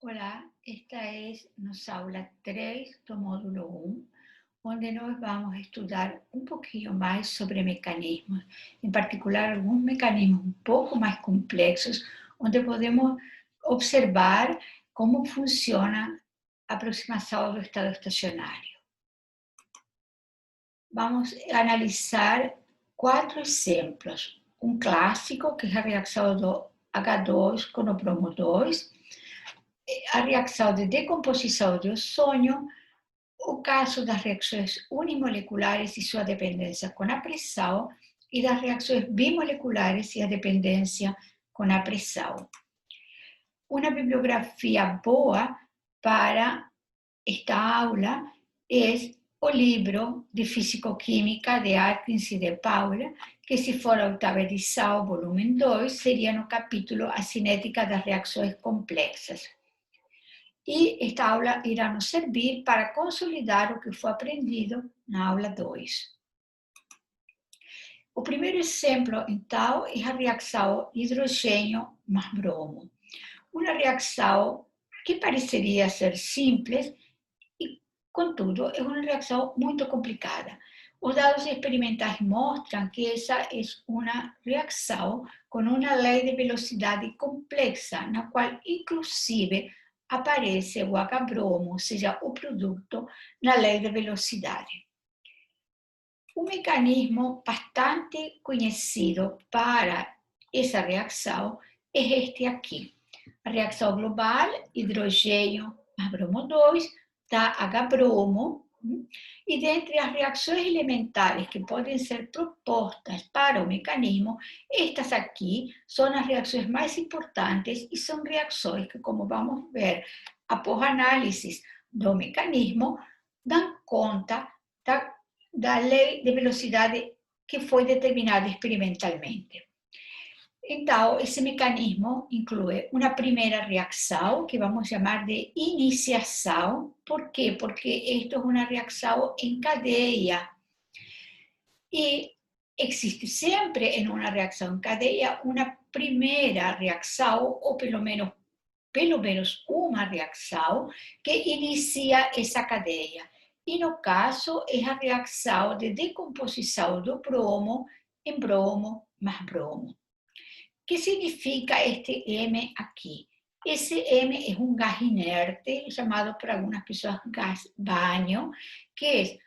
Hola, esta es nuestra aula 3 do módulo 1, onde nós vamos estudar um pouquinho mais sobre mecanismos, em particular alguns mecanismos um pouco mais complexos, onde podemos observar como funciona a aproximação do estado estacionário. Vamos analisar 4 exemplos. Um clássico, que é a reação do H2 com o bromo 2, a reação de decomposição de ozônio, o caso das reações unimoleculares e sua dependência com a pressão, e das reações bimoleculares e a dependência com a pressão. Uma bibliografia boa para esta aula é o livro de Físico-Química de Atkins e de Paula, que, se for a oitava edição, volume 2, seria no capítulo A Cinética das Reações Complexas. E esta aula irá nos servir para consolidar o que foi aprendido na aula 2. O primeiro exemplo, então, é a reação hidrogênio mais bromo. Uma reação que pareceria ser simples e, contudo, é uma reação muito complicada. Os dados experimentais mostram que essa é uma reação com uma lei de velocidade complexa, na qual, inclusive, aparece o H-bromo, ou seja, o produto, na lei de velocidade. Um mecanismo bastante conhecido para essa reação é este aqui. A reação global, hidrogênio mais bromo 2, dá H-bromo, e dentre as reações elementares que podem ser propostas para o mecanismo, estas aqui são as reações mais importantes e são reações que, como vamos ver após análise do mecanismo, dão conta da lei de velocidade que foi determinada experimentalmente. Então, esse mecanismo inclui uma primeira reação, que vamos chamar de iniciação. Por quê? Porque isto é uma reação em cadeia. E existe sempre em uma reação em cadeia uma primeira reação, ou pelo menos uma reação, que inicia essa cadeia. E, no caso, é a reação de decomposição do bromo em bromo mais bromo. Que significa este M aqui? Esse M é um gás inerte, chamado por algumas pessoas gás banho, que é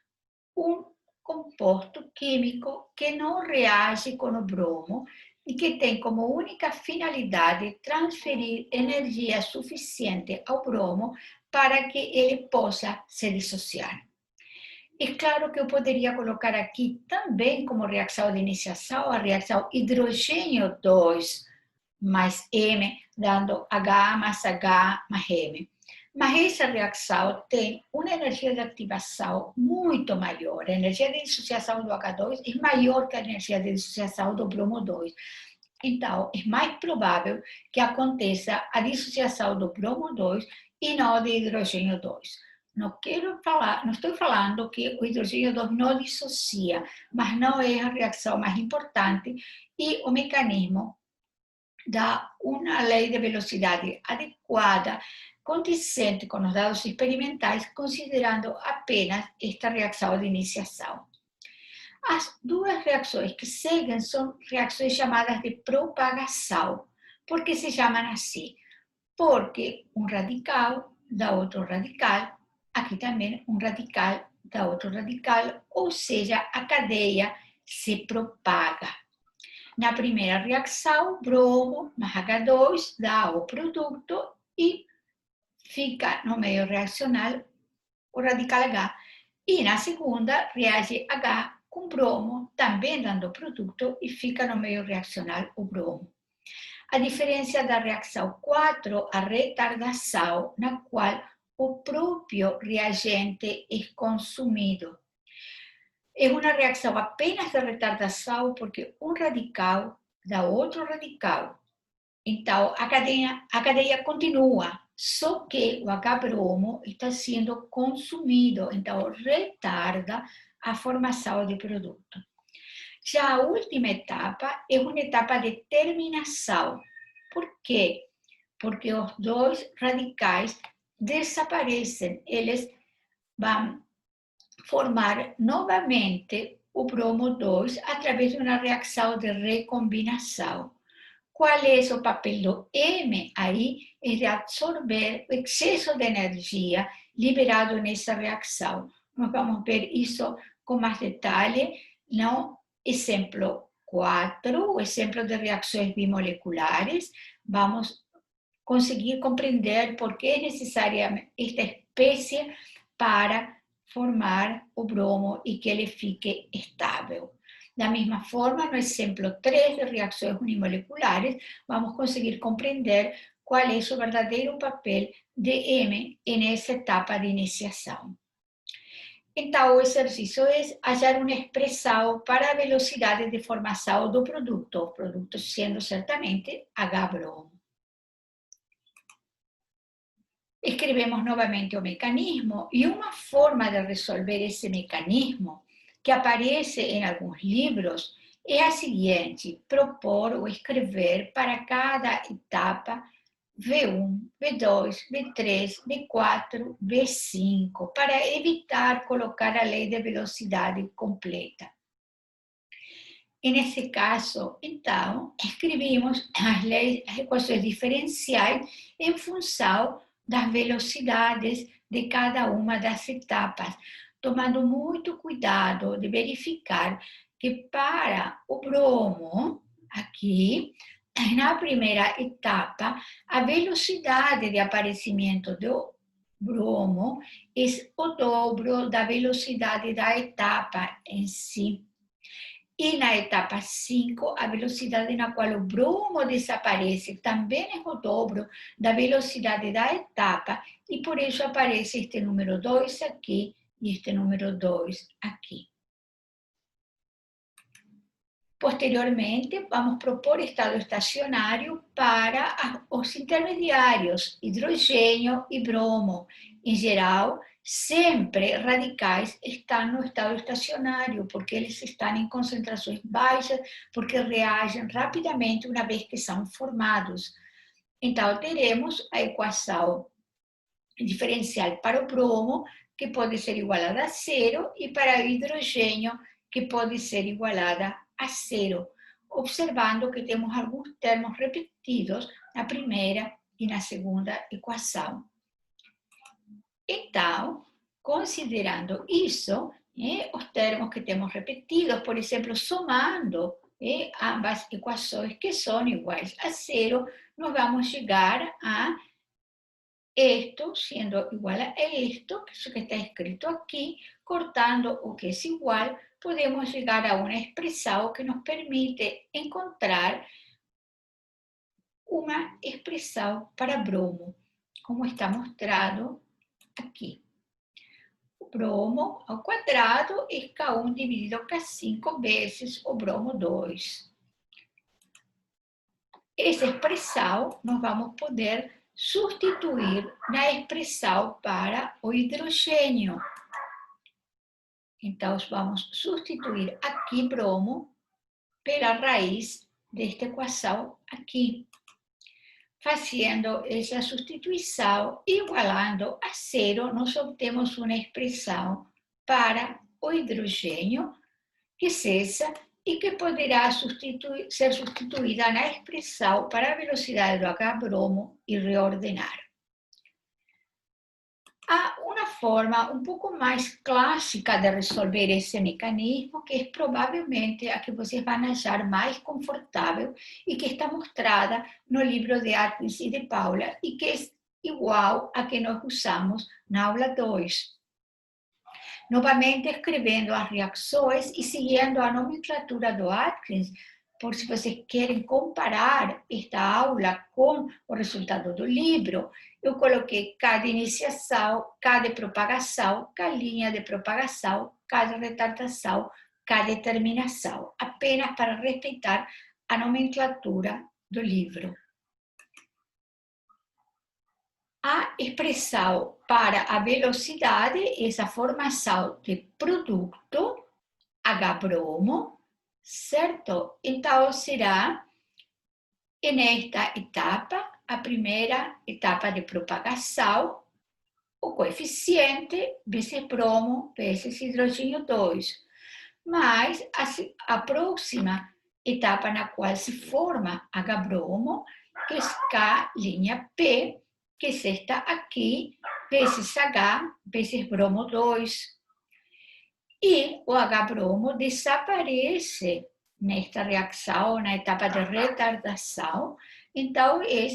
um composto químico que não reage com o bromo e que tem como única finalidade transferir energia suficiente ao bromo para que ele possa se dissociar. É claro que eu poderia colocar aqui também como reação de iniciação a reação hidrogênio 2 mais M, dando H mais H mais M. Mas essa reação tem uma energia de ativação muito maior. A energia de dissociação do H2 é maior que a energia de dissociação do bromo 2. Então, é mais provável que aconteça a dissociação do bromo 2 e não de hidrogênio 2. Não estou falando que o hidrogênio 2 não dissocia, mas não é a reação mais importante e o mecanismo dá uma lei de velocidade adequada, condizente com os dados experimentais, considerando apenas esta reação de iniciação. As duas reações que seguem são reações chamadas de propagação. Por que se chamam assim? Porque um radical dá outro radical, aqui também um radical dá outro radical, ou seja, a cadeia se propaga. Na primeira reação, bromo mais H2 dá o produto e fica no meio reacional o radical H. E na segunda, reage H com bromo, também dando o produto, e fica no meio reacional o bromo. A diferença da reação 4, a retardação, na qual o próprio reagente é consumido. É uma reação apenas de retardação, porque um radical dá outro radical. Então, a cadeia continua, só que o H-bromo está sendo consumido, então retarda a formação de produto. Já a última etapa é uma etapa de terminação. Por quê? porque os dois radicais desaparecem. Eles vão formar novamente o bromo 2 através de uma reação de recombinação. Qual é o papel do M aí? É de absorver o excesso de energia liberado nessa reação. Nós vamos ver isso com mais detalhe no exemplo 4, o exemplo de reações bimoleculares. Vamos conseguir compreender por que é necessária esta espécie para formar o bromo e que ele fique estável. Da mesma forma, no exemplo 3 de reações unimoleculares, vamos conseguir compreender qual é o verdadeiro papel de M nessa etapa de iniciação. Então, o exercício é achar uma expressão para a velocidade de formação do produto, o produto sendo certamente H-bromo. Escrevemos novamente o mecanismo e uma forma de resolver esse mecanismo que aparece em alguns livros é a seguinte: propor ou escrever para cada etapa V1, V2, V3, V4, V5, para evitar colocar a lei de velocidade completa. E nesse caso, então, escrevemos as equações diferenciais em função das velocidades de cada uma das etapas, tomando muito cuidado de verificar que para o bromo, aqui, na primeira etapa, a velocidade de aparecimento do bromo é o dobro da velocidade da etapa em si. E na etapa 5, a velocidade na qual o bromo desaparece também é o dobro da velocidade da etapa, e por isso aparece este número 2 aqui e este número 2 aqui. Posteriormente, vamos propor estado estacionário para os intermediários, hidrogênio e bromo. Em geral, sempre radicais estão no estado estacionário, porque eles estão em concentrações baixas, porque reagem rapidamente uma vez que são formados. Então, teremos a equação diferencial para o bromo, que pode ser igualada a zero, e para o hidrogênio, que pode ser igualada a zero, observando que temos alguns termos repetidos na primeira e na segunda equação. Então, considerando isso, os termos que temos repetidos, por exemplo, somando ambas equações que são iguais a zero, nós vamos chegar a esto siendo igual a esto, que es lo que está escrito aquí, cortando o que es igual, podemos llegar a una expresión que nos permite encontrar una expresión para bromo, como está mostrado aquí. O bromo ao quadrado é K1 dividido K5 vezes o bromo 2. Essa expressão nós vamos poder substituir na expressão para o hidrogênio. Então, vamos substituir aqui bromo pela raiz desta equação aqui. Fazendo essa substituição, igualando a zero, nós obtemos uma expressão para o hidrogênio, que é essa, e que poderá ser substituída na expressão para a velocidade do H-bromo e reordenar. Há uma forma um pouco mais clássica de resolver esse mecanismo, que é provavelmente a que vocês vão achar mais confortável e que está mostrada no livro de Atkins e de Paula, e que é igual a que nós usamos na aula 2. Novamente, escrevendo as reações e seguindo a nomenclatura do Atkins, por se vocês querem comparar esta aula com o resultado do livro, eu coloquei cada iniciação, cada propagação, cada linha de propagação, cada retardação, cada terminação, apenas para respeitar a nomenclatura do livro. A expressão para a velocidade é essa formação de produto H-bromo, certo? Então, será nesta etapa, a primeira etapa de propagação, o coeficiente vezes bromo vezes hidrogênio 2. Mas a próxima etapa na qual se forma H-bromo, que é K' P, que é esta aqui, vezes H, vezes bromo 2. E o H-bromo desaparece nesta reação, na etapa de retardação, então é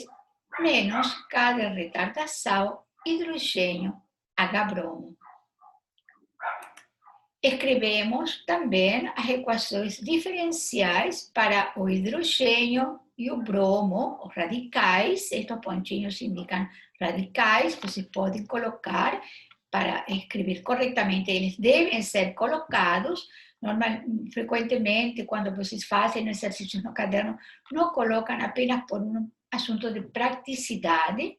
menos K de retardação, hidrogênio, H-bromo. Escrevemos também as equações diferenciais para o hidrogênio e o bromo, os radicais. Estes pontinhos indicam radicais, vocês podem colocar para escrever corretamente. Eles devem ser colocados. Frequentemente, quando vocês fazem exercícios no caderno, não colocam apenas por um assunto de praticidade.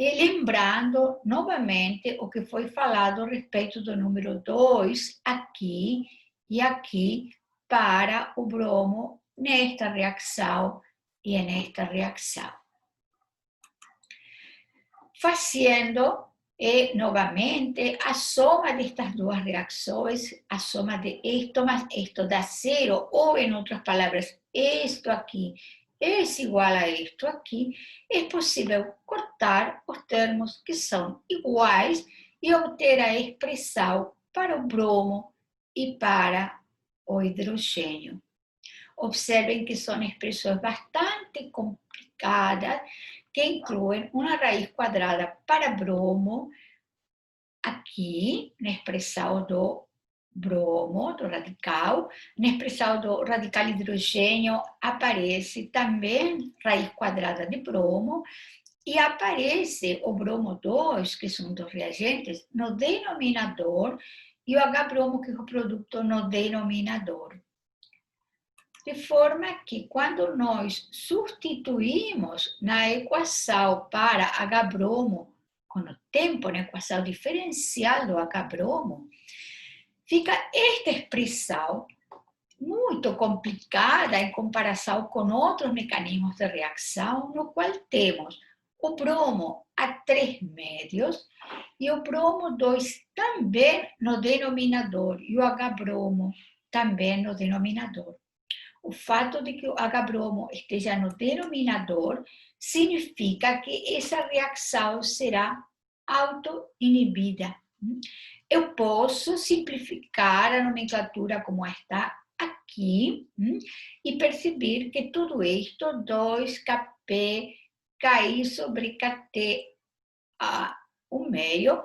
E lembrando novamente o que foi falado a respeito do número 2 aqui e aqui para o bromo nesta reação e nesta reação. Fazendo novamente a soma destas duas reações, a soma de isto mais isto dá zero, ou em outras palavras, isto aqui é igual a isto aqui, é possível cortar os termos que são iguais e obter a expressão para o bromo e para o hidrogênio. Observem que são expressões bastante complicadas, que incluem uma raiz quadrada para bromo, aqui, na expressão do bromo, do radical. Na expressão do radical hidrogênio aparece também raiz quadrada de bromo e aparece o bromo 2, que são dos reagentes, no denominador e o H-bromo, que é o produto, no denominador. De forma que, quando nós substituímos na equação para H-bromo, com o tempo, na equação diferencial do H-bromo, fica esta expressão muito complicada em comparação com outros mecanismos de reação, no qual temos o bromo a 3 médios e o bromo 2 também no denominador e o H-bromo também no denominador. O fato de que o H-bromo esteja no denominador significa que essa reação será auto-inibida. Eu posso simplificar a nomenclatura como está aqui e perceber que tudo isto, 2Kp, Ki sobre Kt a 1/2,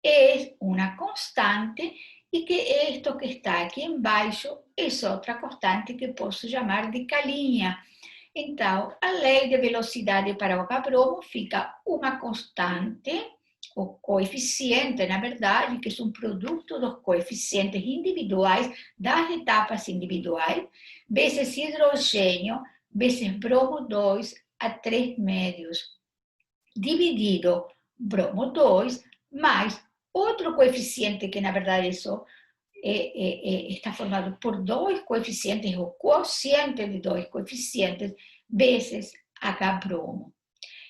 é uma constante e que isto que está aqui embaixo é outra constante que posso chamar de K'. Então, a lei de velocidade para o H-bromo fica uma constante, o coeficiente, na verdade, que é um produto dos coeficientes individuais das etapas individuais, vezes hidrogênio, vezes bromo 2 a 3 médios, dividido bromo 2 mais outro coeficiente que, na verdade, isso está formado por dois coeficientes, o quociente de dois coeficientes, vezes H-bromo.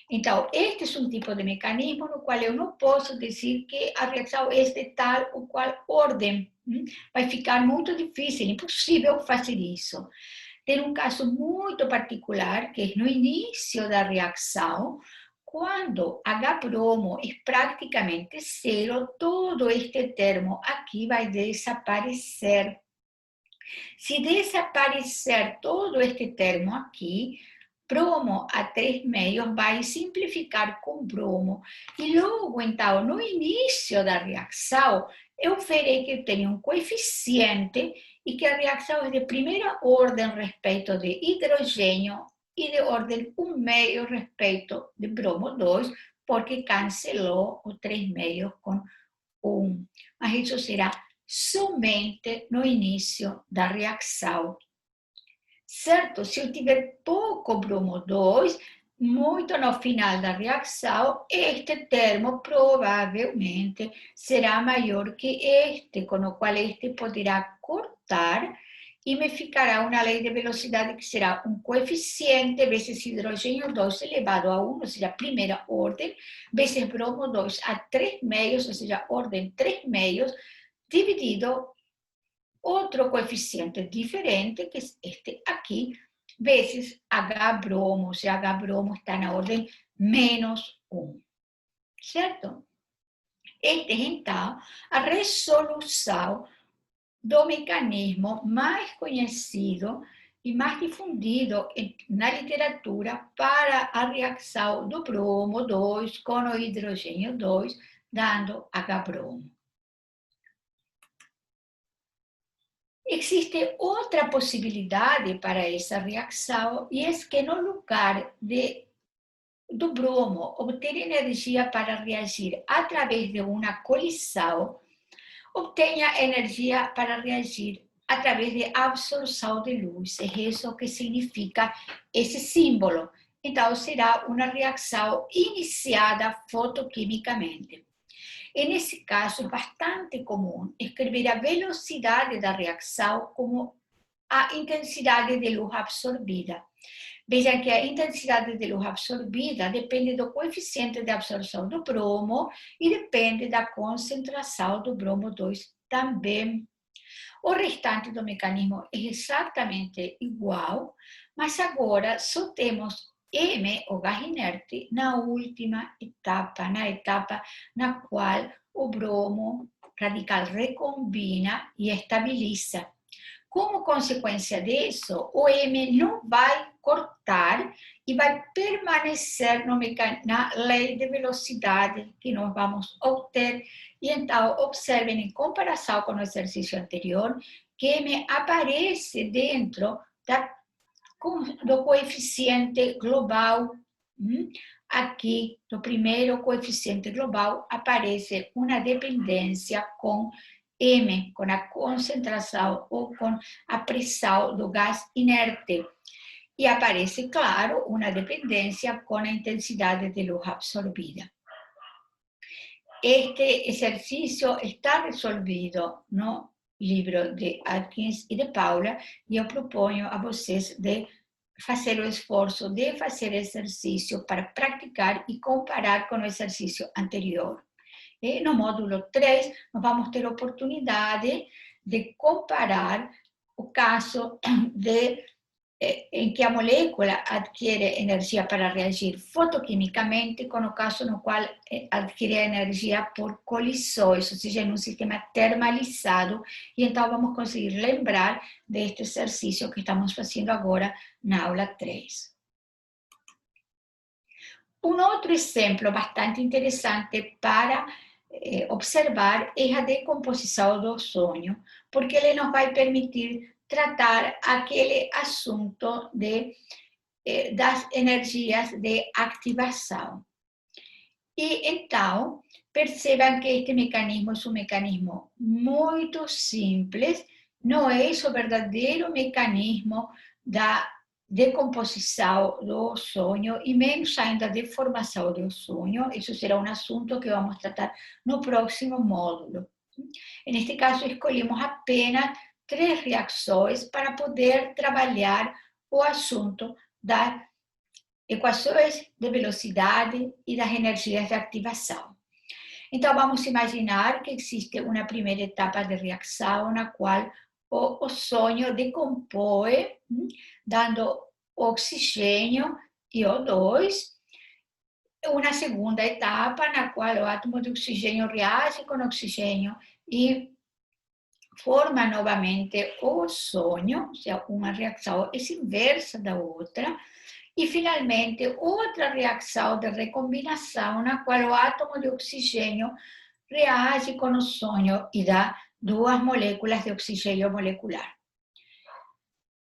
Então, este é um tipo de mecanismo no qual eu não posso dizer que a reação é de tal ou qual ordem. Vai ficar muito difícil, impossível fazer isso. Tem um caso muito particular, que é no início da reação, quando H-bromo é praticamente zero, todo este termo aqui vai desaparecer. Se desaparecer todo este termo aqui, bromo a 3 meios vai simplificar com bromo. E logo, então, no início da reação, eu verei que eu tenho um coeficiente e que a reação é de primeira ordem respeito de hidrogênio e de ordem 1/2 respeito de bromo 2, porque cancelou o 3 meios com 1. Mas isso será somente no início da reação. Certo? Se eu tiver pouco bromo 2, muito no final da reação, este termo provavelmente será maior que este, com o qual este poderá cortar e me ficará uma lei de velocidade que será um coeficiente vezes hidrogênio 2 elevado a 1, ou seja, primeira ordem, vezes bromo 2 a 3 meios, ou seja, ordem 3 meios, dividido outro coeficiente diferente, que é este aqui, vezes H bromo, se H bromo está na ordem menos 1, certo? Esta é, então, a resolução do mecanismo mais conhecido e mais difundido na literatura para a reação do bromo 2 com o hidrogênio 2, dando H-bromo. Existe outra possibilidade para essa reação, e é que no lugar do bromo obter energia para reagir através de uma colisão, obtenha energia para reagir através de absorção de luz. É isso que significa esse símbolo. Então, será uma reação iniciada fotoquimicamente. E nesse caso, é bastante comum escrever a velocidade da reação como a intensidade de luz absorvida. Vejam que a intensidade de luz absorvida depende do coeficiente de absorção do bromo e depende da concentração do bromo 2 também. O restante do mecanismo é exatamente igual, mas agora só temos M, o gás inerte, na última etapa, na etapa na qual o bromo radical recombina e estabiliza. Como consequência disso, o M não vai cortar e vai permanecer na lei de velocidade que nós vamos obter. E então, observem, em comparação com o exercício anterior, que M aparece dentro do coeficiente global. Aqui, no primeiro coeficiente global, aparece uma dependência com M, com a concentração ou com a pressão do gás inerte. E aparece, claro, uma dependência com a intensidade de luz absorvida. Este exercício está resolvido no livro de Atkins e de Paula, e eu proponho a vocês de fazer o esforço de fazer exercício para praticar e comparar com o exercício anterior. E no módulo 3, nós vamos ter a oportunidade de comparar o caso em que a molécula adquire energia para reagir fotoquimicamente com o caso no qual adquire energia por colisões, ou seja, em um sistema termalizado. E então vamos conseguir lembrar deste exercício que estamos fazendo agora na aula 3. Um outro exemplo bastante interessante para observar é a decomposição do ozônio, porque ele nos vai permitir tratar aquele assunto das energias de ativação. E então, percebam que este mecanismo é um mecanismo muito simples, não é o verdadeiro mecanismo da decomposição do ozônio e menos ainda de formação do ozônio. Isso será um assunto que vamos tratar no próximo módulo. Neste caso, escolhemos apenas 3 reações para poder trabalhar o assunto das equações de velocidade e das energias de ativação. Então, vamos imaginar que existe uma primeira etapa de reação na qual o ozônio decompõe, dando oxigênio e O2. Uma segunda etapa na qual o átomo de oxigênio reage com oxigênio e forma novamente o ozônio, ou seja, uma reação é inversa da outra. E, finalmente, outra reação de recombinação na qual o átomo de oxigênio reage com o ozônio e dá 2 moléculas de oxigênio molecular.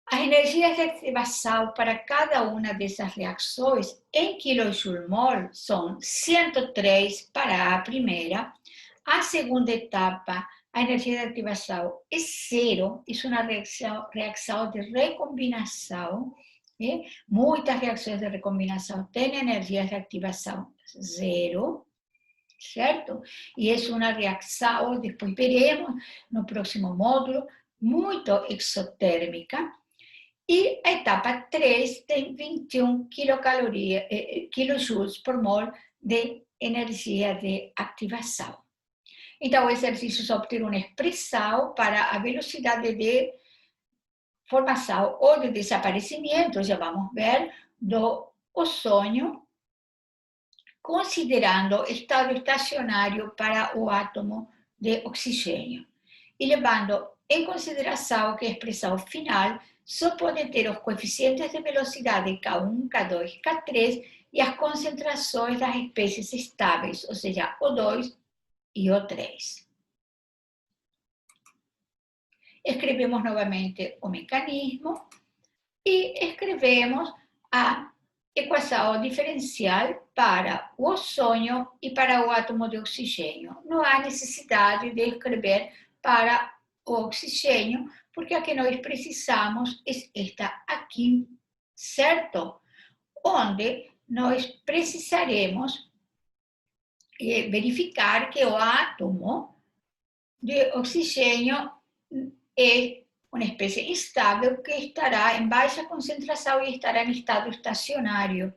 As energias de ativação para cada uma dessas reações em kJ/mol são 103 para a primeira. A segunda etapa, a energia de ativação é 0, é uma reação de recombinação. Muitas reações de recombinação têm energias de ativação 0, certo? E é uma reação, depois veremos no próximo módulo, muito exotérmica, e a etapa 3 tem 21 quilojoules por mol de energia de ativação. Então, o exercício é obter uma expressão para a velocidade de formação ou de desaparecimento, já vamos ver, do ozônio, considerando estado estacionário para o átomo de oxigênio. E levando em consideração que a expressão final só pode ter os coeficientes de velocidade K1, K2, K3 e as concentrações das espécies estáveis, ou seja, O2 e O3. Escrevemos novamente o mecanismo e escrevemos a equação diferencial para o ozônio e para o átomo de oxigênio. Não há necessidade de escrever para o oxigênio, porque a que nós precisamos é esta aqui, certo? Onde nós precisaremos verificar que o átomo de oxigênio é uma espécie instável que estará em baixa concentração e estará em estado estacionário.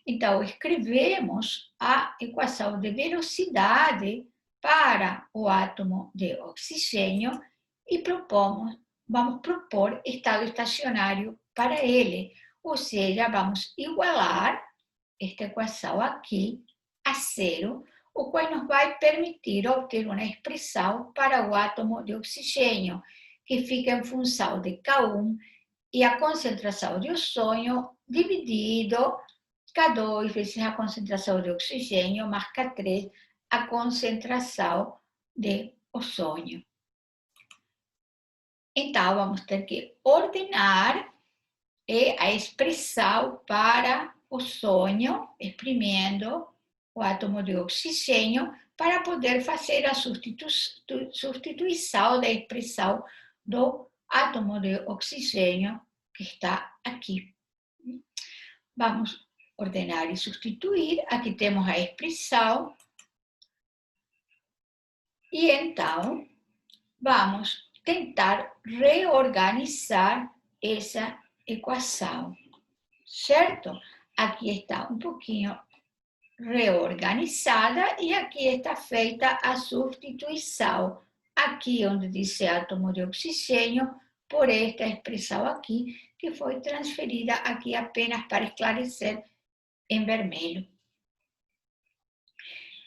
Então, escrevemos a equação de velocidade para o átomo de oxigênio e vamos propor estado estacionário para ele. Ou seja, vamos igualar esta equação aqui a zero, o qual nos vai permitir obter uma expressão para o átomo de oxigênio, que fica em função de K1 e a concentração de ozônio dividido K2 vezes a concentração de oxigênio mais K3, a concentração de ozônio. Então, vamos ter que ordenar a expressão para ozônio, exprimindo o átomo de oxigênio, para poder fazer a substituição da expressão do átomo de oxigênio que está aqui. Vamos ordenar e substituir. Aqui temos a expressão. E então, vamos tentar reorganizar essa equação, certo? Aqui está um pouquinho reorganizada e aqui está feita a substituição. Aqui onde diz átomo de oxigênio, por esta expressão aqui, que foi transferida aqui apenas para esclarecer em vermelho.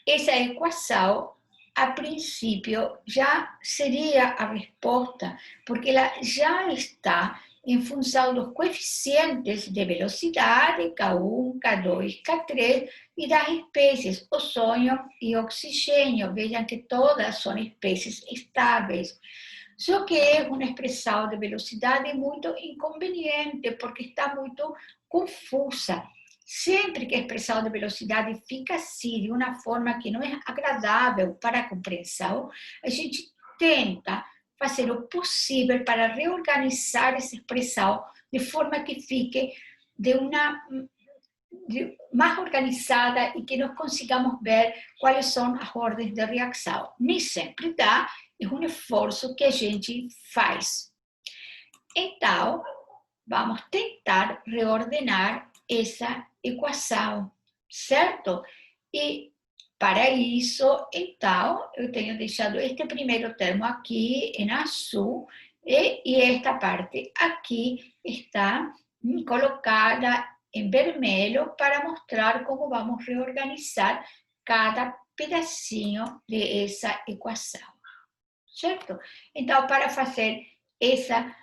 Essa equação, a princípio, já seria a resposta, porque ela já está em função dos coeficientes de velocidade, K1, K2, K3, e das espécies ozônio e oxigênio. Vejam que todas são espécies estáveis. Só que é uma expressão de velocidade muito inconveniente, porque está muito confusa. Sempre que a expressão de velocidade fica assim, de uma forma que não é agradável para a compreensão, a gente tenta fazer o possível para reorganizar essa expressão de forma que fique mais organizada e que nós consigamos ver quais são as ordens de reação. Nem sempre dá, é um esforço que a gente faz. Então, vamos tentar reordenar essa equação, certo? E para isso, então, eu tenho deixado este primeiro termo aqui em azul e esta parte aqui está colocada em vermelho para mostrar como vamos reorganizar cada pedacinho dessa equação, certo? Então, para fazer essa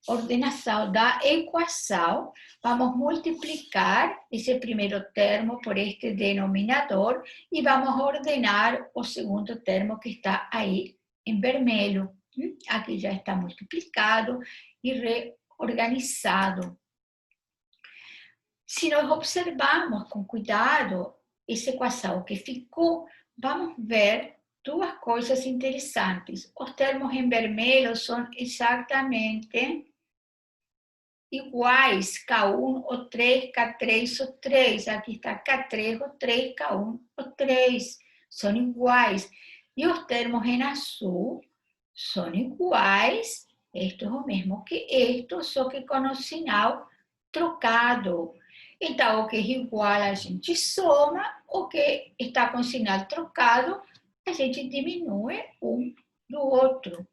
ordenação da equação, vamos multiplicar esse primeiro termo por este denominador e vamos ordenar o segundo termo que está aí em vermelho. Aqui já está multiplicado e reorganizado. Se nós observarmos com cuidado essa equação que ficou, vamos ver duas coisas interessantes. Os termos em vermelho são exatamente iguais, K1, O3, K3, O3. Aqui está K3, O3, K1, O3. São iguais. E os termos em azul são iguais, isto é o mesmo que isto, só que com o sinal trocado. Então, o que é igual a gente soma, o que está com o sinal trocado, a gente diminui um do outro.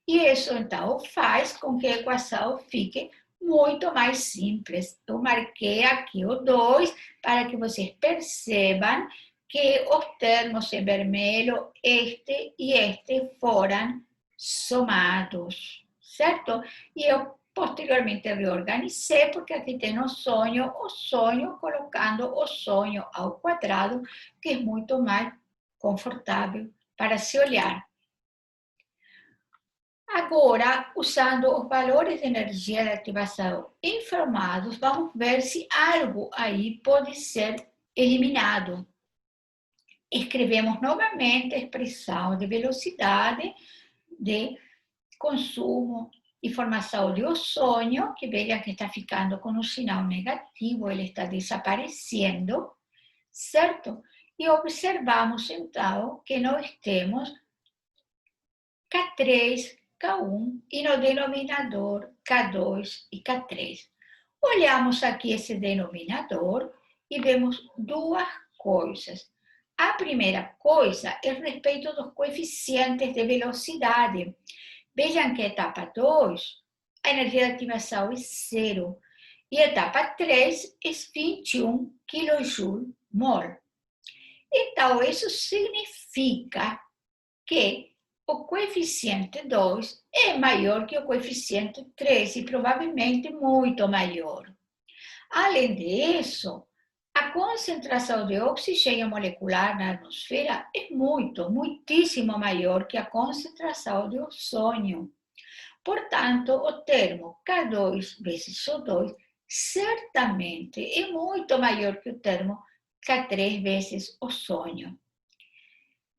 E isso, então, faz com que a equação fique muito mais simples. Eu marquei aqui o 2 para que vocês percebam que os termos em vermelho, este e este, foram somados, certo? E eu posteriormente reorganizei, porque aqui tem o sonho colocando o sonho ao quadrado, que é muito mais confortável para se olhar. Agora, usando os valores de energia de ativação informados, vamos ver se algo aí pode ser eliminado. Escrevemos novamente a expressão de velocidade de consumo e formação de ozônio, que veja que está ficando com um sinal negativo, ele está desaparecendo, certo? E observamos, então, que nós temos K3, K1 e no denominador K2 e K3. Olhamos aqui esse denominador e vemos duas coisas. A primeira coisa é respeito dos coeficientes de velocidade. Vejam que a etapa 2, a energia de ativação é 0. E a etapa 3 é 21 kJ/mol. Então, isso significa que o coeficiente 2 é maior que o coeficiente 3 e provavelmente muito maior. Além disso, a concentração de oxigênio molecular na atmosfera é muitíssimo maior que a concentração de ozônio. Portanto, o termo K2 vezes O2 certamente é muito maior que o termo K3 vezes ozônio.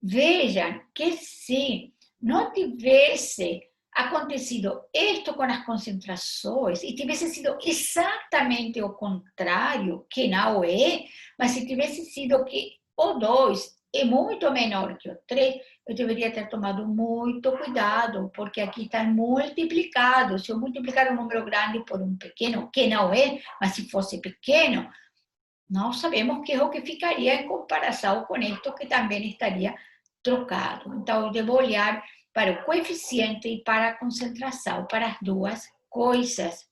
Vejam que se não tivesse acontecido isto com as concentrações e tivesse sido exatamente o contrário, que não é, mas se tivesse sido que o 2 é muito menor que o 3, eu deveria ter tomado muito cuidado, porque aqui está multiplicado. Se eu multiplicar um número grande por um pequeno, que não é, mas se fosse pequeno, nós sabemos que é o que ficaria em comparação com isto, que também estaria trocado. Então, eu devo olhar para o coeficiente e para a concentração, para as duas coisas.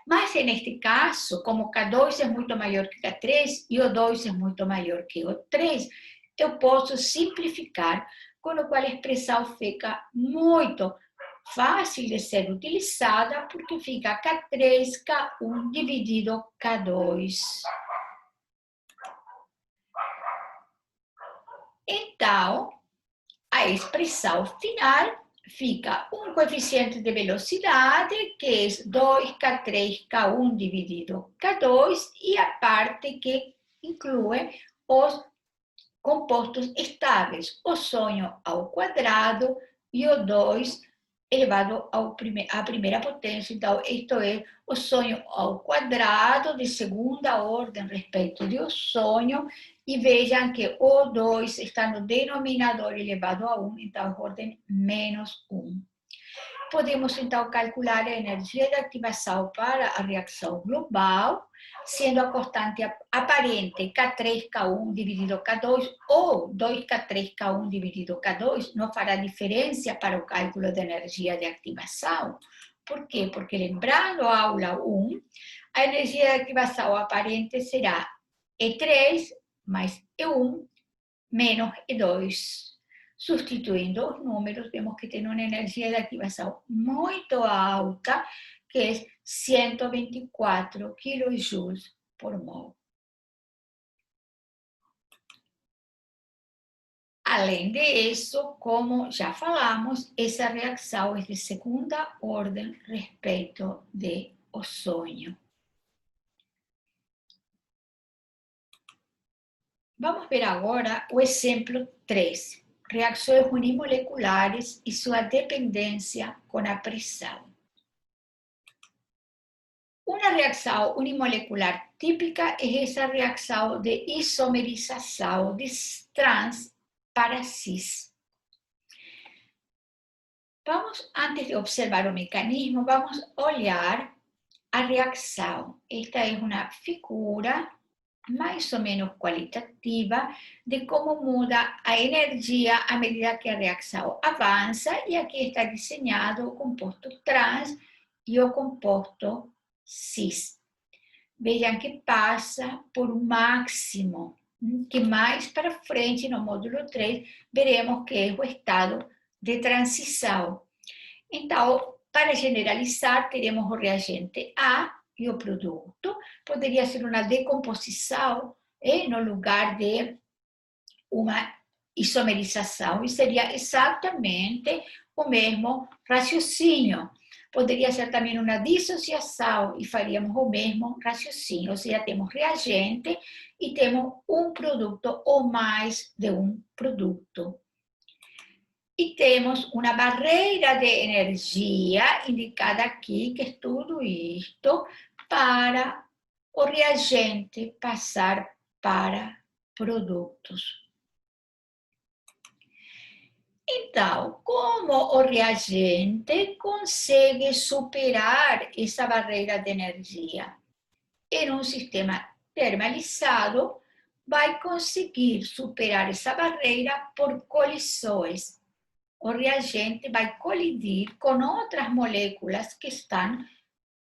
Mas, neste caso, como K2 é muito maior que K3 e o 2 é muito maior que o 3, eu posso simplificar, com o qual a expressão fica muito fácil de ser utilizada, porque fica K3, K1 dividido K2. Então, a expressão final fica um coeficiente de velocidade, que é 2K3, K1 dividido K2, e a parte que inclui os compostos estáveis, ozônio ao quadrado e o 2 elevado à primeira potência. Então, isto é ozônio ao quadrado de segunda ordem respeito de ozônio. E vejam que o 2 está no denominador elevado a 1, então ordem menos 1. Podemos, então, calcular a energia de ativação para a reação global, sendo a constante aparente K3K1 dividido K2 ou 2K3K1 dividido K2 não fará diferença para o cálculo da energia de ativação. Por quê? Porque, lembrando a aula 1, a energia de ativação aparente será E3 mais E1 menos E2. Substituindo os números, vemos que tem uma energia de ativação muito alta, que é 124 kJ/mol. Além disso, como já falamos, essa reação é de segunda ordem respeito de ozônio. Vamos ver agora o exemplo 3. Reações unimoleculares e sua dependência com a pressão. Uma reação unimolecular típica é essa reação de isomerização de trans para cis. Antes de observar o mecanismo, vamos a olhar a reação. Esta é uma figura mais ou menos qualitativa de como muda a energia à medida que a reação avança, e aqui está desenhado o composto trans e o composto cis. Vejam que passa por um máximo, que mais para frente, no módulo 3, veremos que é o estado de transição. Então, para generalizar, teremos o reagente A e o produto. Poderia ser uma decomposição no lugar de uma isomerização, e seria exatamente o mesmo raciocínio. Poderia ser também uma dissociação e faríamos o mesmo raciocínio, ou seja, temos reagente e temos um produto ou mais de um produto. E temos uma barreira de energia, indicada aqui, que é tudo isto, para o reagente passar para produtos. Então, como o reagente consegue superar essa barreira de energia? Em um sistema termalizado, vai conseguir superar essa barreira por colisões. O reagente vai colidir com outras moléculas que estão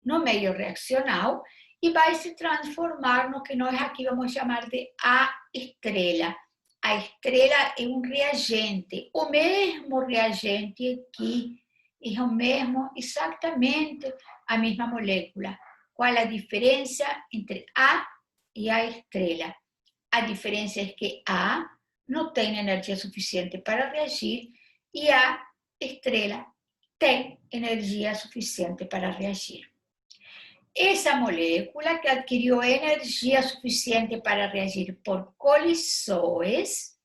no meio reacional e vai se transformar no que nós aqui vamos chamar de A estrela. A estrela é um reagente, o mesmo reagente aqui, é o mesmo, exatamente a mesma molécula. Qual a diferença entre A e a estrela? A diferença é que A não tem energia suficiente para reagir e a estrela tem energia suficiente para reagir. Essa molécula que adquiriu energia suficiente para reagir por colisões,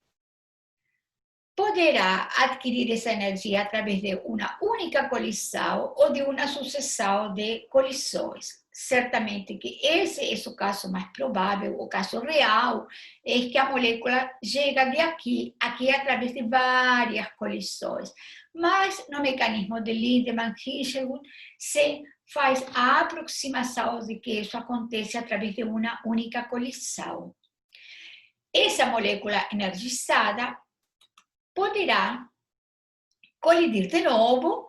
poderá adquirir essa energia através de uma única colisão ou de uma sucessão de colisões. Certamente que esse é o caso mais provável, o caso real, é que a molécula chega de aqui através de várias colisões. Mas no mecanismo de Lindemann-Hirscherwood se faz a aproximação de que isso acontece através de uma única colisão. Essa molécula energizada poderá colidir de novo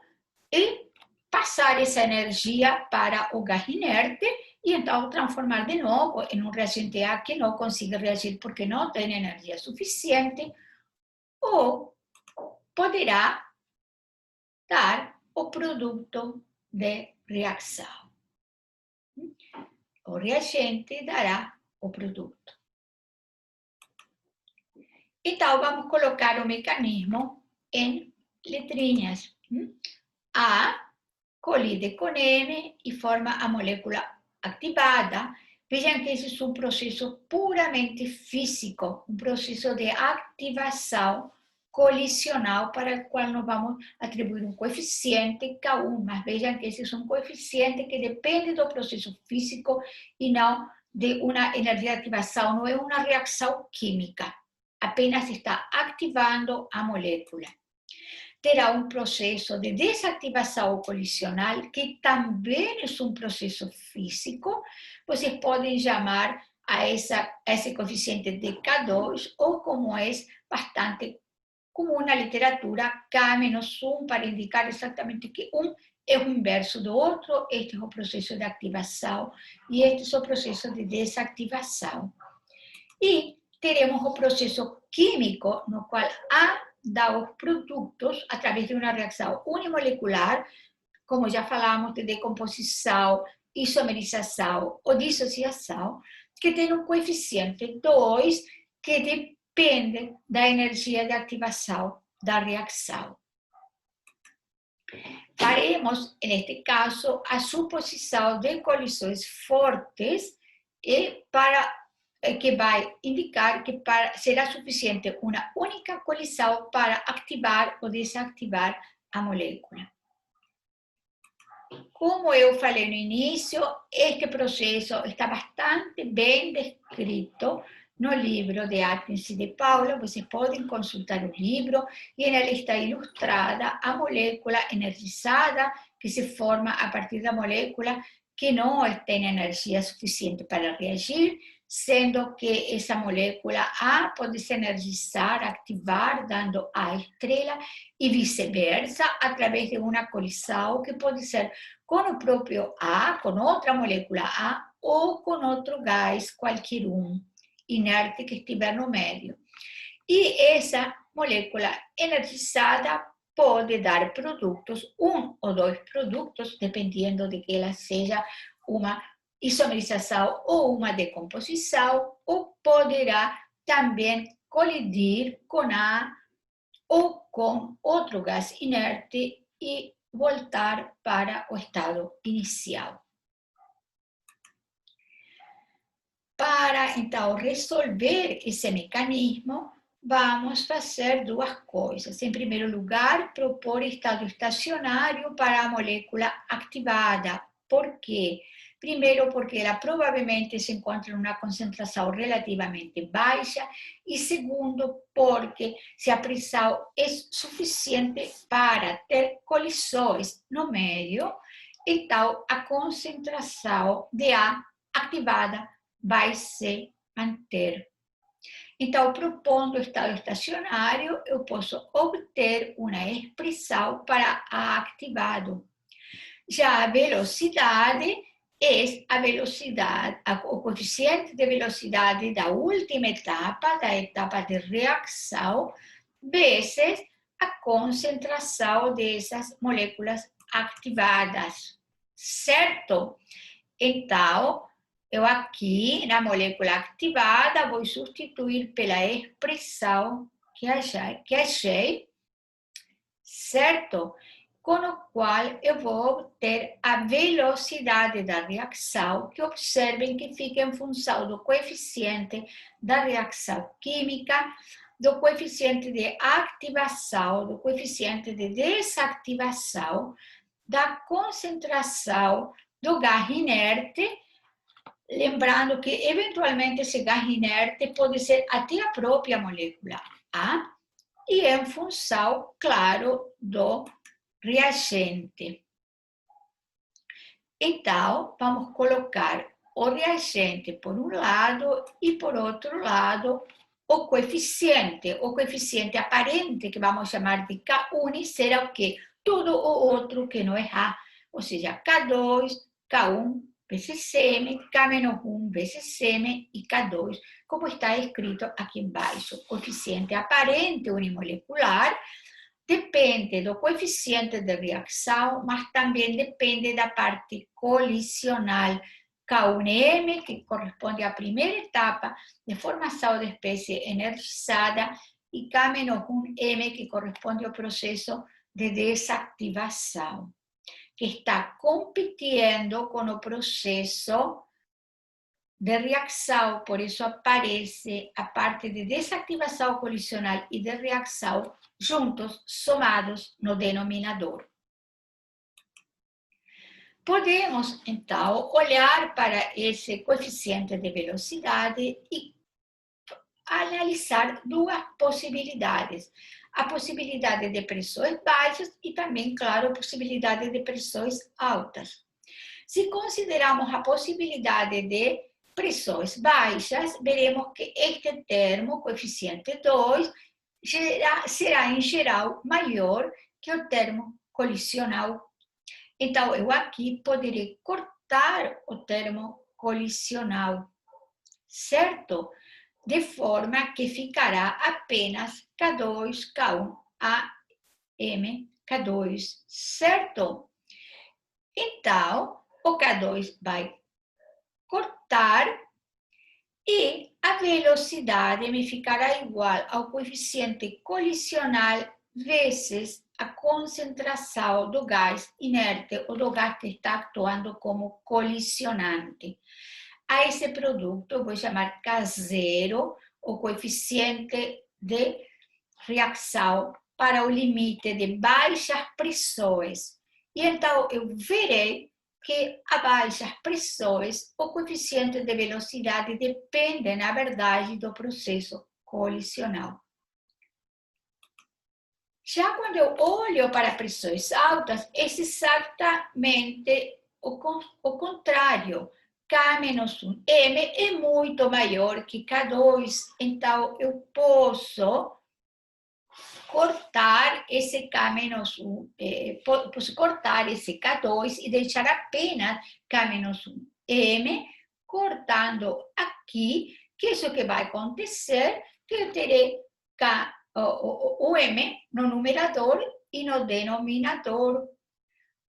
e passar essa energia para o gás inerte e então transformar de novo em um reagente A que não consiga reagir porque não tem energia suficiente, ou poderá dar o produto de reação. O reagente dará o produto. Então, vamos colocar o mecanismo em letrinhas. A colide com N e forma a molécula activada. Vejam que esse é um processo puramente físico, um processo de ativação colisional para o qual nós vamos atribuir um coeficiente K1, mas vejam que esse é um coeficiente que depende do processo físico e não de uma energia de ativação, não é uma reação química, apenas está ativando a molécula. Terá um processo de desativação colisional, que também é um processo físico. Vocês podem chamar a esse coeficiente de K2, ou como é bastante comum na literatura, K-1, para indicar exatamente que um é o inverso do outro. Este é o processo de ativação e este é o processo de desativação. E teremos o processo químico, no qual A dá os produtos através de uma reação unimolecular, como já falamos, de decomposição, isomerização ou dissociação, que tem um coeficiente 2, que depende da energia de ativação da reação. Faremos, neste caso, a suposição de colisões fortes que vai indicar que será suficiente uma única colisão para ativar ou desativar a molécula. Como eu falei no início, este processo está bastante bem descrito no livro de Atkins e de Paula, vocês podem consultar o livro, e nela está ilustrada a molécula energizada que se forma a partir da molécula que não tem energia suficiente para reagir, sendo que essa molécula A pode se energizar, ativar, dando a estrela, e vice-versa, através de uma colisão que pode ser com o próprio A, com outra molécula A, ou com outro gás, qualquer um, inerte que estiver no meio. E essa molécula energizada pode dar produtos, um ou dois produtos, dependendo de que ela seja uma isomerização ou uma decomposição, ou poderá também colidir com A ou com outro gás inerte e voltar para o estado inicial. Para, então, resolver esse mecanismo, vamos fazer duas coisas. Em primeiro lugar, propor estado estacionário para a molécula ativada. Por quê? Primeiro, porque ela provavelmente se encontra em uma concentração relativamente baixa, e segundo, porque se a pressão é suficiente para ter colisões no meio, então a concentração de A ativada vai se manter. Então, propondo o estado estacionário, eu posso obter uma expressão para A ativado. Já a velocidade é a velocidade, o coeficiente de velocidade da última etapa, da etapa de reação, vezes a concentração dessas moléculas ativadas, certo? Então, eu aqui, na molécula ativada, vou substituir pela expressão que achei, certo? Com o qual eu vou obter a velocidade da reação, que observem que fica em função do coeficiente da reação química, do coeficiente de ativação, do coeficiente de desativação, da concentração do gás inerte, lembrando que, eventualmente, esse gás inerte pode ser até a própria molécula A, e em função, claro, do reagente. Então, vamos colocar o reagente por um lado e, por outro lado, o coeficiente aparente, que vamos chamar de K1, será o quê? Tudo o outro que não é A, ou seja, K2, K1, vezes M, K-1 vezes M e K2, como está escrito aqui embaixo. Coeficiente aparente unimolecular depende do coeficiente de reação, mas também depende da parte colisional. K1M, que corresponde à primeira etapa de formação de espécie energizada, e K-1M, que corresponde ao processo de desativação, que está competindo com o processo de reação, por isso aparece a parte de desativação colisional e de reação juntos, somados no denominador. Podemos, então, olhar para esse coeficiente de velocidade e analisar duas possibilidades. A possibilidade de pressões baixas e também, claro, a possibilidade de pressões altas. Se considerarmos a possibilidade de pressões baixas, veremos que este termo, coeficiente 2, será em geral maior que o termo colisional. Então, eu aqui poderei cortar o termo colisional, certo? De forma que ficará apenas K2, K1, AM, K2, certo? Então, o K2 vai cortar e a velocidade me ficará igual ao coeficiente colisional vezes a concentração do gás inerte ou do gás que está atuando como colisionante. A esse produto eu vou chamar K0, o coeficiente de reação para o limite de baixas pressões. E então eu verei que a baixas pressões, o coeficiente de velocidade depende, na verdade, do processo colisional. Já quando eu olho para pressões altas, é exatamente o contrário. K-1 M é muito maior que K2, então eu posso cortar esse K-1, posso cortar esse K2 e deixar apenas K-1 M, cortando aqui, que isso que vai acontecer, que eu terei o M no numerador e no denominador.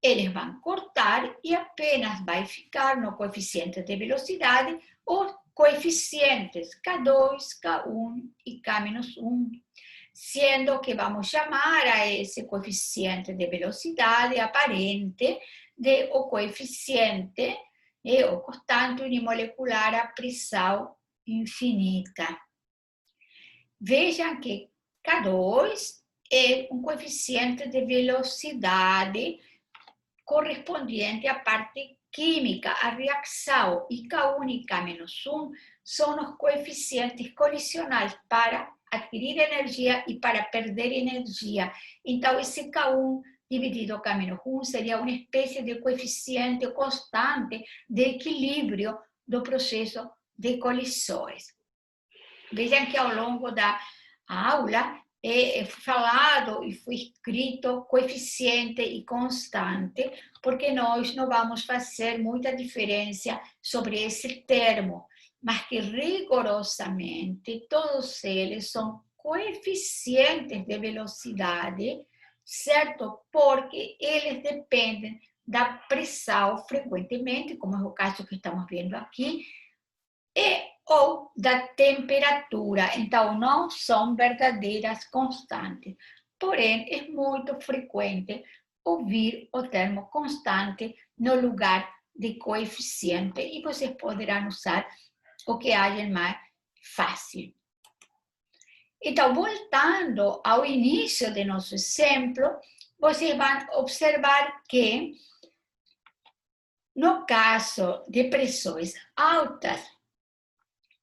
Eles vão cortar e apenas vai ficar no coeficiente de velocidade os coeficientes K2, K1 e K-1, sendo que vamos chamar a esse coeficiente de velocidade aparente de o coeficiente, o constante unimolecular a pressão infinita. Vejam que K2 é um coeficiente de velocidade correspondiente à parte química, a reação, e K1 e K-1 são os coeficientes colisionais para adquirir energia e para perder energia. Então, esse K1 dividido K-1 seria uma espécie de coeficiente constante de equilíbrio do processo de colisões. Vejam que ao longo da aula é falado e foi escrito coeficiente e constante, porque nós não vamos fazer muita diferença sobre esse termo, mas que rigorosamente todos eles são coeficientes de velocidade, certo? Porque eles dependem da pressão frequentemente, como é o caso que estamos vendo aqui, ou da temperatura. Então, não são verdadeiras constantes. Porém, é muito frequente ouvir o termo constante no lugar de coeficiente e vocês poderão usar o que achem mais fácil. Então, voltando ao início do nosso exemplo, vocês vão observar que, no caso de pressões altas,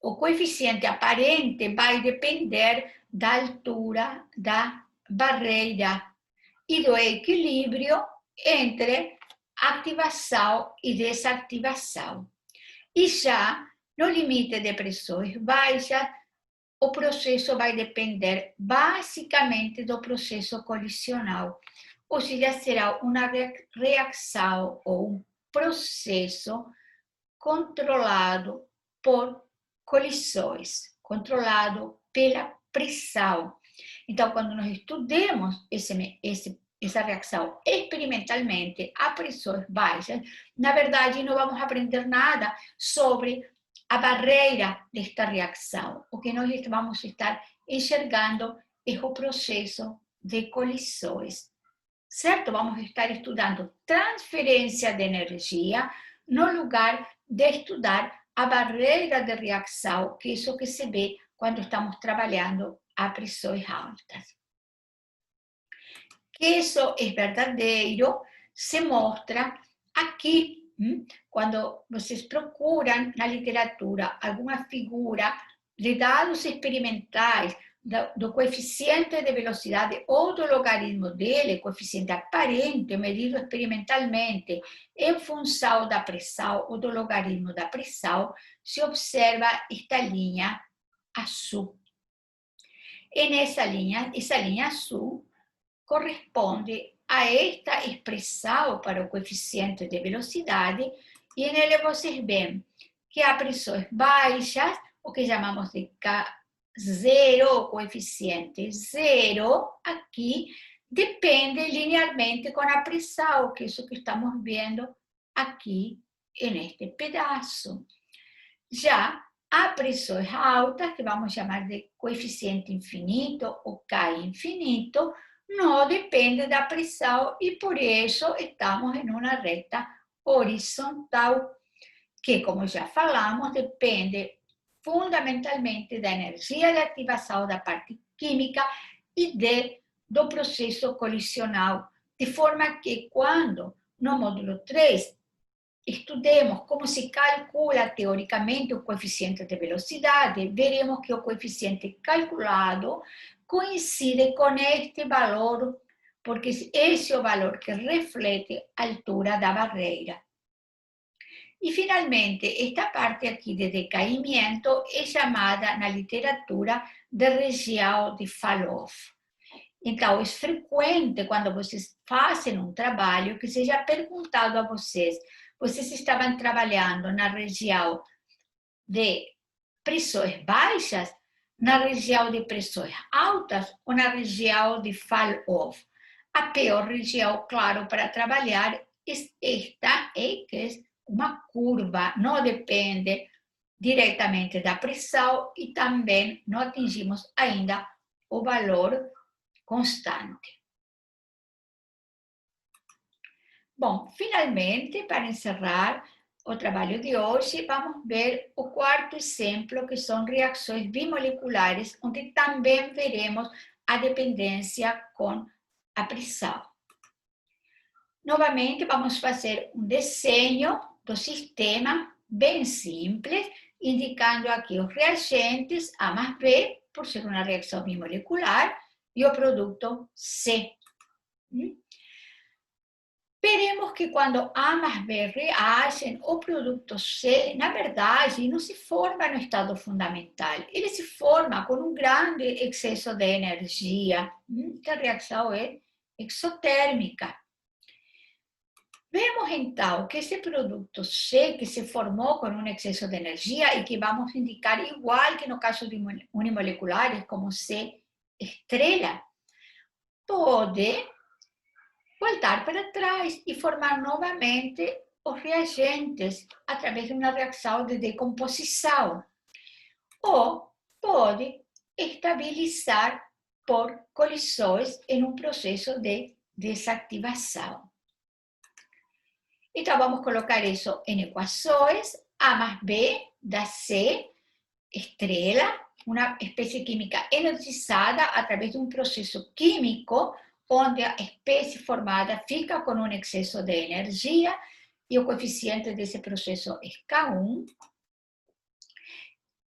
o coeficiente aparente vai depender da altura da barreira e do equilíbrio entre ativação e desativação. E já no limite de pressões baixas, o processo vai depender basicamente do processo colisional, ou seja, será uma reação ou um processo controlado por colisões, controlado pela pressão. Então, quando nós estudemos essa reação experimentalmente a pressões baixas, na verdade, não vamos aprender nada sobre a barreira desta reação. O que nós vamos estar enxergando é o processo de colisões, certo? Vamos estar estudando transferência de energia no lugar de estudar a barreira de reação, que é isso que se vê quando estamos trabalhando a pressões altas. Que isso é verdadeiro se mostra aqui, quando vocês procuram na literatura alguma figura de dados experimentais do coeficiente de velocidade ou do logaritmo dele, coeficiente aparente, medido experimentalmente, em função da pressão ou do logaritmo da pressão, se observa esta linha azul. E nessa linha, essa linha azul corresponde a esta expressão para o coeficiente de velocidade, e nele vocês veem que há pressões baixas, o que chamamos de K0, coeficiente zero, aqui, depende linearmente com a pressão, que é isso que estamos vendo aqui neste pedaço. Já há pressões altas, que vamos chamar de coeficiente infinito ou K infinito, não depende da pressão e por isso estamos em uma reta horizontal, que, como já falamos, depende fundamentalmente da energia de ativação da parte química e do processo colisional, de forma que quando no módulo 3 estudemos como se calcula teoricamente o coeficiente de velocidade, veremos que o coeficiente calculado coincide com este valor, porque esse é o valor que reflete a altura da barreira. E, finalmente, esta parte aqui de decaimento é chamada na literatura de região de Fallot. Então, é frequente quando vocês fazem um trabalho que seja perguntado a vocês estavam trabalhando na região de pressões baixas, na região de pressões altas ou na região de fall-off. A pior região, claro, para trabalhar é esta, que é uma curva, não depende diretamente da pressão e também não atingimos ainda o valor constante. Bom, finalmente, para encerrar o trabalho de hoje, vamos ver o quarto exemplo, que são reações bimoleculares, onde também veremos a dependência com a pressão. Novamente, vamos fazer um desenho do sistema bem simples, indicando aqui os reagentes A mais B, por ser uma reação bimolecular, e o produto C. Veremos que quando A mais B reagem, o produto C, na verdade, não se forma no estado fundamental. Ele se forma com um grande excesso de energia. A reação é exotérmica. Vemos, então, que esse produto C, que se formou com um excesso de energia e que vamos indicar igual que no caso de unimoleculares, como C estrela, pode voltar para trás e formar novamente os reagentes através de uma reação de decomposição. Ou pode estabilizar por colisões em um processo de desativação. Então, vamos colocar isso em equações. A mais B dá C, estrela, uma espécie química energizada através de um processo químico onde a espécie formada fica com um excesso de energia e o coeficiente desse processo é K1.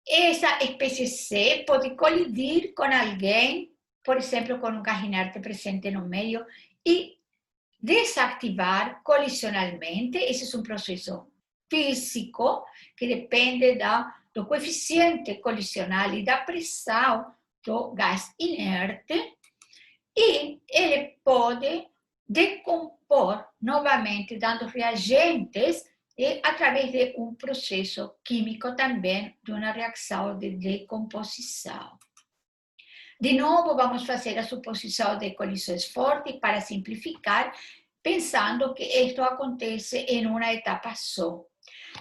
Essa espécie C pode colidir com alguém, por exemplo, com um gás inerte presente no meio, e desativar colisionalmente. Esse é um processo físico que depende do coeficiente colisional e da pressão do gás inerte. E ele pode decompor novamente, dando reagentes, e através de um processo químico também, de uma reação de decomposição. De novo, vamos fazer a suposição de colisões fortes para simplificar, pensando que isto acontece em uma etapa só.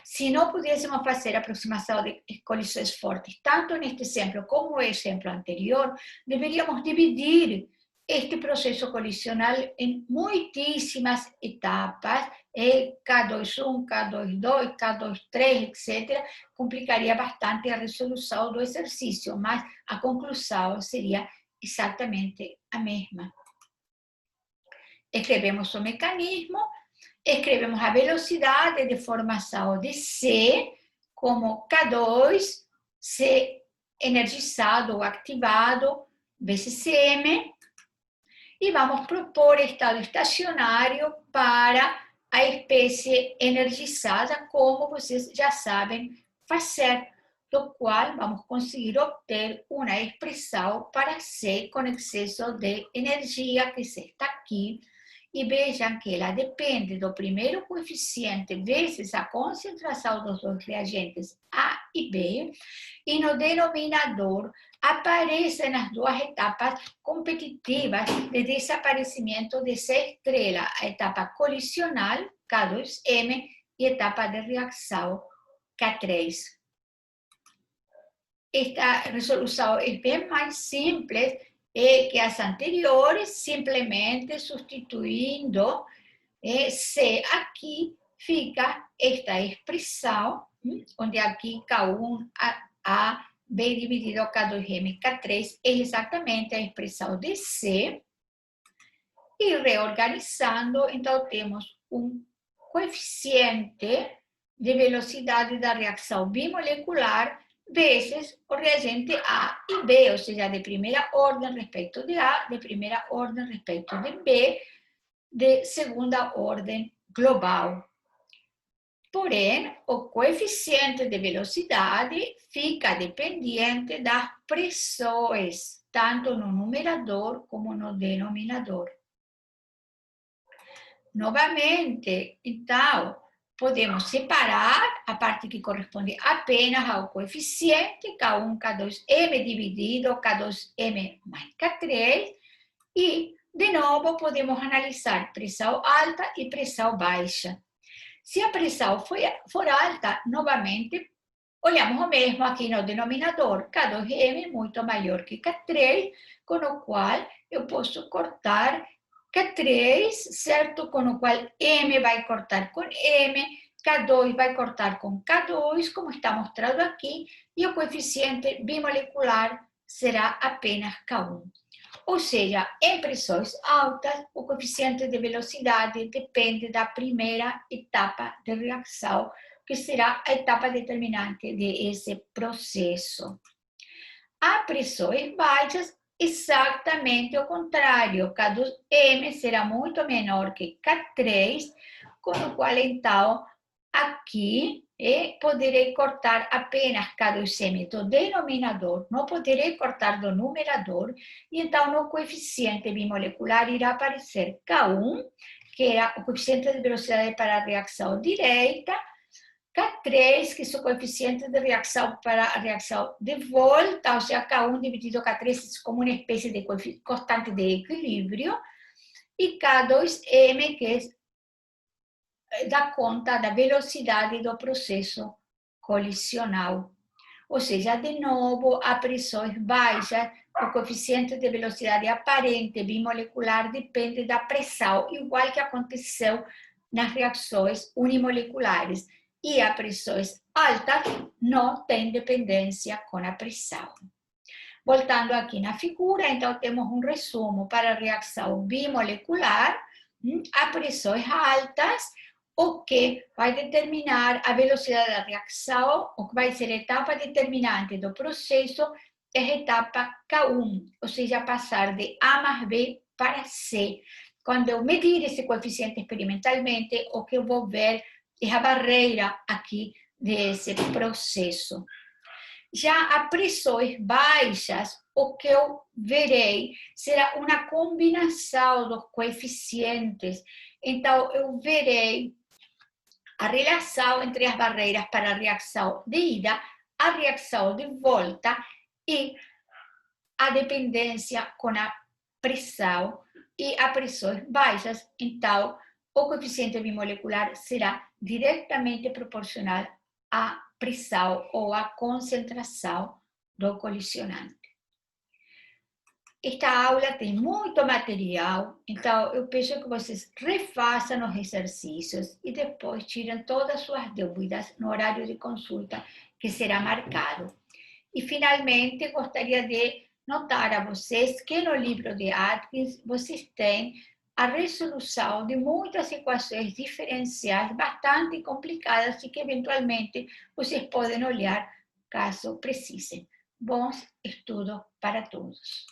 Se não pudéssemos fazer a aproximação de colisões fortes, tanto neste exemplo como no exemplo anterior, deveríamos dividir este processo colisional em muitíssimas etapas, K21, K22, K23, etc. Complicaria bastante a resolução do exercício, mas a conclusão seria exatamente a mesma. Escrevemos o mecanismo, escrevemos a velocidade de formação de C como K2, C energizado ou ativado, vezes M, e vamos propor estado estacionário para a espécie energizada, como vocês já sabem fazer, do qual vamos conseguir obter uma expressão para C com excesso de energia, que está aqui. E vejam que ela depende do primeiro coeficiente vezes a concentração dos dois reagentes A e B, e no denominador aparecem as duas etapas competitivas de desaparecimento de C estrela, a etapa colisional, K2M, e a etapa de reação, K3. Esta resolução é bem mais simples que as anteriores, simplesmente substituindo C aqui, fica esta expressão, onde aqui K1, A, B dividido K2M, K3, é exatamente a expressão de C. E reorganizando, então temos um coeficiente de velocidade da reação bimolecular vezes o reagente A e B, ou seja, de primeira ordem respeito de A, de primeira ordem respeito de B, de segunda ordem global. Porém, o coeficiente de velocidade fica dependente das pressões, tanto no numerador como no denominador. Novamente, então, podemos separar a parte que corresponde apenas ao coeficiente K1, K2M dividido K2M mais K3 e, de novo, podemos analisar pressão alta e pressão baixa. Se a pressão for alta, novamente, olhamos o mesmo aqui no denominador, K2M muito maior que K3, com o qual eu posso cortar K3, certo? Com o qual M vai cortar com M, K2 vai cortar com K2, como está mostrado aqui, e o coeficiente bimolecular será apenas K1. Ou seja, em pressões altas, o coeficiente de velocidade depende da primeira etapa de reação, que será a etapa determinante desse processo. A pressões baixas, exatamente o contrário. K2M será muito menor que K3, com o qual, então, aqui poderei cortar apenas K2M do denominador, não poderei cortar do numerador, e então no coeficiente bimolecular irá aparecer K1, que é o coeficiente de velocidade para a reação direita, K3, que é o coeficiente de reação para a reação de volta, ou seja, K1 dividido K3 é como uma espécie de constante de equilíbrio, e K2M, que dá conta da velocidade do processo colisional. Ou seja, de novo, a pressões baixas, o coeficiente de velocidade aparente bimolecular depende da pressão, igual que aconteceu nas reações unimoleculares. E a pressões altas não tem dependência com a pressão. Voltando aqui na figura, então temos um resumo para a reação bimolecular, a pressões altas, o que vai determinar a velocidade da reação, o que vai ser a etapa determinante do processo, é a etapa K1, ou seja, passar de A mais B para C. Quando eu medir esse coeficiente experimentalmente, o que eu vou ver é a barreira aqui desse processo. Já a pressões baixas, o que eu verei será uma combinação dos coeficientes. Então, eu verei a relação entre as barreiras para a reação de ida, a reação de volta e a dependência com a pressão e a pressões baixas. Então, o coeficiente bimolecular será diretamente proporcional à pressão ou à concentração do colisionante. Esta aula tem muito material, então eu peço que vocês refaçam os exercícios e depois tirem todas as suas dúvidas no horário de consulta que será marcado. E, finalmente, gostaria de notar a vocês que no livro de Atkins vocês têm a resolução de muitas equações diferenciais bastante complicadas e que, eventualmente, vocês podem olhar caso precisem. Bons estudos para todos.